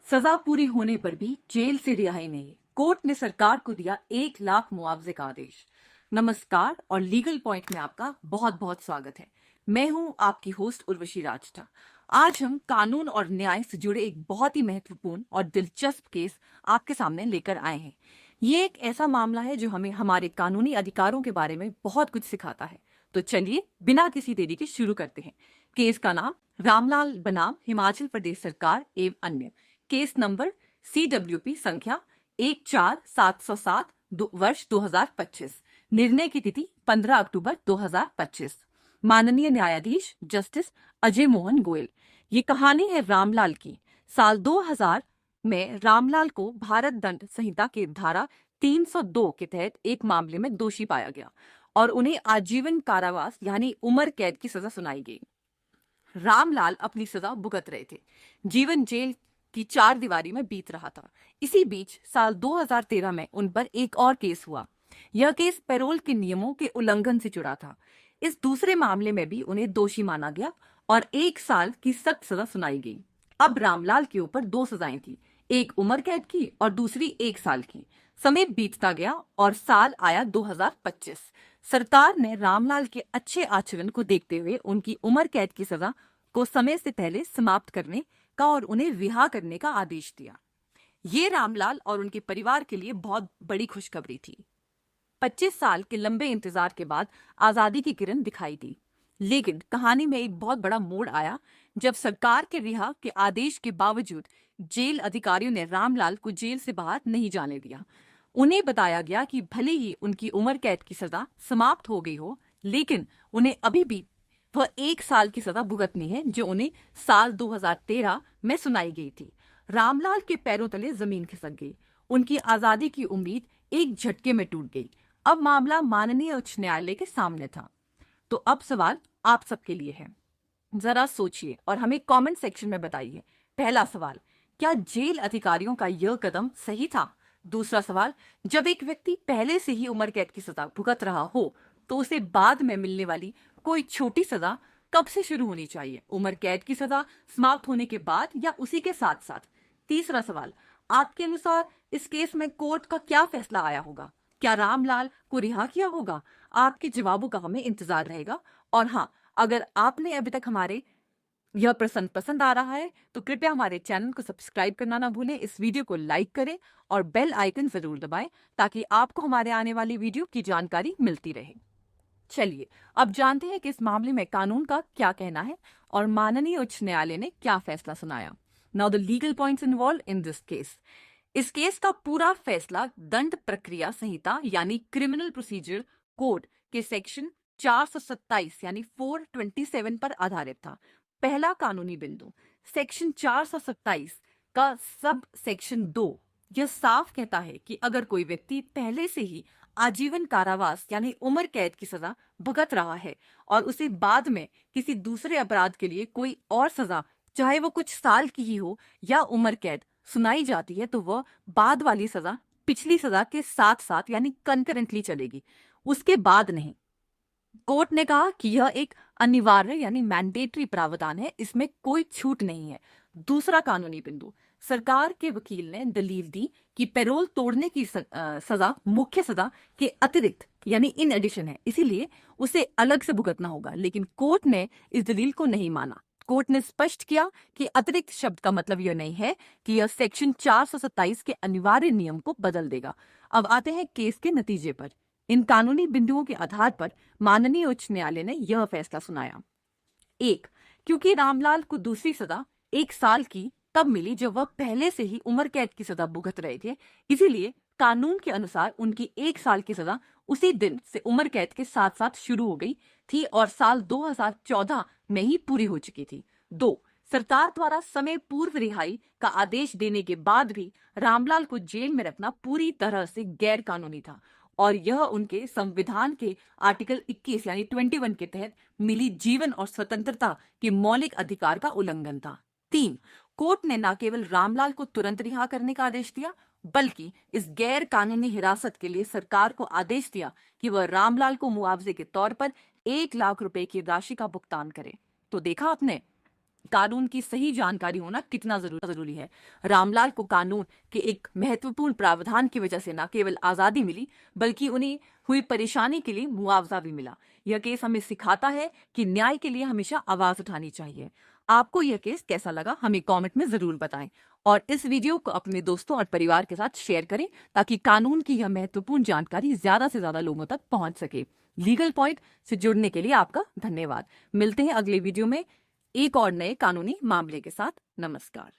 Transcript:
सजा पूरी होने पर भी जेल से रिहाई नहीं। कोर्ट ने सरकार को दिया 1 लाख मुआवजे का आदेश। नमस्कार और लीगल पॉइंट में आपका बहुत बहुत स्वागत है। मैं हूं आपकी होस्ट उर्वशी राजटा। आज हम कानून और न्याय से जुड़े एक बहुत ही महत्वपूर्ण और दिलचस्प केस आपके सामने लेकर आए हैं। ये एक ऐसा मामला है जो हमें हमारे कानूनी अधिकारों के बारे में बहुत कुछ सिखाता है। तो चलिए बिना किसी देरी के शुरू करते हैं। केस का नाम रामलाल बनाम हिमाचल प्रदेश सरकार एवं अन्य। केस नंबर CWP संख्या 14707 वर्ष 2025। निर्णय की तिथि 15 अक्टूबर 2025। माननीय न्यायाधीश जस्टिस अजय मोहन गोयल। ये कहानी है रामलाल की। साल 2000 में रामलाल को भारत दंड संहिता के धारा 302 के तहत एक मामले में दोषी पाया गया और उन्हें आजीवन कारावास यानी उम्र कैद की सजा सुनाई गई। रामलाल अपनी सजा भुगत रहे थे। जीवन जेल की 4 दीवारी में बीत रहा था। इसी बीच साल 2013 में उन पर एक और केस हुआ। यह केस पैरोल के नियमों के उल्लंघन से जुड़ा था। इस दूसरे मामले में भी उन्हें दोषी माना गया और 1 साल की सख्त सजा सुनाई गई। अब रामलाल के ऊपर 2 सजाएं थी, एक उम्र कैद की और दूसरी 1 साल की। समय बीतता गया और साल आया 2025। सरकार ने रामलाल के अच्छे आचरण को देखते हुए उनकी उम्र कैद की सजा को समय से पहले समाप्त करने का और उन्हें रिहा करने का आदेश दिया। ये रामलाल और उनके परिवार के लिए बहुत बड़ी खुशखबरी थी। 25 साल के लंबे इंतजार के बाद आजादी की किरण दिखाई दी। लेकिन कहानी में एक बहुत बड़ा मोड़ आया जब सरकार के रिहा के आदेश के बावजूद जेल अधिकारियों ने रामलाल को जेल से बाहर नहीं जाने दिया। उन्हें बताया गया कि भले ही उनकी उम्र कैद की सजा समाप्त हो गई हो, लेकिन उन्हें अभी भी वह 1 साल की सजा भुगतनी है जो उन्हें साल 2013 में सुनाई गई थी। रामलाल के पैरों तले जमीन खिसक गई। उनकी आजादी की उम्मीद एक झटके में टूट गई। अब मामला माननीय उच्च न्यायालय के सामने था। तो अब सवाल आप सबके लिए है। जरा सोचिए और हमें कमेंट सेक्शन में बताइए। पहला सवाल, क्या जेल अधिकारियों का यह कदम सही था? दूसरा सवाल, जब एक व्यक्ति पहले से ही उम्र कैद की सजा भुगत रहा हो तो उसे बाद में मिलने वाली कोई छोटी सजा कब से शुरू होनी चाहिए? उम्र कैद की सजा समाप्त होने के बाद या उसी के साथ साथ? तीसरा सवाल, आपके अनुसार इस केस में कोर्ट का क्या फैसला आया होगा? क्या रामलाल को रिहा किया होगा? आपके जवाबों का हमें इंतजार रहेगा। और हाँ, अगर आपने अभी तक हमारे यह प्रश्न पसंद आ रहा है तो कृपया हमारे चैनल को सब्सक्राइब करना ना भूलें, इस वीडियो को लाइक करें और बेल आइकन जरूर दबाएं ताकि आपको हमारे आने वाली वीडियो की जानकारी मिलती रहे। चलिए अब जानते हैं कि इस मामले में कानून का क्या कहना है और माननीय उच्च न्यायालय ने क्या फैसला सुनाया। Now the legal points involve in this case. इस केस का पूरा फैसला दंड प्रक्रिया संहिता यानी क्रिमिनल प्रोसीजर कोड के सेक्शन 427 यानी 427 पर आधारित था। पहला कानूनी बिंदु, सेक्शन 427 का सब सेक्शन 2 यह साफ कहता है कि अगर कोई व्यक्ति पहले से ही आजीवन कारावास यानी उम्र कैद की सजा भुगत रहा है और उसे बाद में किसी दूसरे अपराध के लिए कोई और सजा, चाहे वो कुछ साल की ही हो या उम्र कैद, सुनाई जाती है तो वह बाद वाली सजा पिछली सजा के साथ साथ यानी कंकरेंटली चलेगी, उसके बाद नहीं। कोर्ट ने कहा कि यह एक अनिवार्य यानी मैंडेटरी प्रावधान है, इसमें कोई छूट नहीं है। दूसरा कानूनी बिंदु, सरकार के वकील ने दलील दी कि पैरोल तोड़ने की सजा मुख्य सजा के अतिरिक्त यानी इन एडिशन है, इसीलिए उसे अलग से भुगतना होगा। लेकिन कोर्ट ने इस दलील को नहीं माना। कोर्ट ने स्पष्ट किया कि अतिरिक्त शब्द का मतलब यह नहीं है कि यह सेक्शन 427 के अनिवार्य नियम को बदल देगा। अब आते हैं केस के नतीजे पर। इन कानूनी बिंदुओं के आधार पर माननीय उच्च न्यायालय ने यह फैसला सुनाया। 1, क्योंकि रामलाल को दूसरी सजा 1 साल की तब मिली जब वह पहले से ही उम्र कैद की सजा भुगत रहे थे, इसीलिए कानून के अनुसार उनकी 1 साल की सजा उसी दिन से उम्र कैद के साथ साथ शुरू हो गई थी और साल 2014 में ही पूरी हो चुकी थी। 2, सरकार द्वारा समय पूर्व रिहाई का आदेश देने के बाद भी रामलाल को जेल में रखना पूरी तरह से गैर कानूनी था और यह उनके संविधान के आर्टिकल 21 यानी 21 के तहत मिली जीवन और स्वतंत्रता के मौलिक अधिकार का उल्लंघन था। 3, कोर्ट ने न केवल रामलाल को तुरंत रिहा करने का आदेश दिया बल्कि इस गैर कानूनी हिरासत के लिए सरकार को आदेश दिया कि वह रामलाल को मुआवजे के तौर पर 1 लाख रुपए की राशि का भुगतान करे। तो देखा आपने, कानून की सही जानकारी होना कितना जरूरी है। रामलाल को कानून के एक महत्वपूर्ण प्रावधान की वजह से न केवल आजादी मिली, बल्कि उन्हें हुई परेशानी के लिए मुआवजा भी मिला। यह केस हमें सिखाता है कि न्याय के लिए हमेशा आवाज उठानी चाहिए। आपको यह केस कैसा लगा हमें कमेंट में जरूर बताएं, और इस वीडियो को अपने दोस्तों और परिवार के साथ शेयर करें ताकि कानून की यह महत्वपूर्ण जानकारी ज्यादा से ज्यादा लोगों तक पहुंच सके। लीगल पॉइंट से जुड़ने के लिए आपका धन्यवाद। मिलते हैं अगले वीडियो में एक और नए कानूनी मामले के साथ। नमस्कार।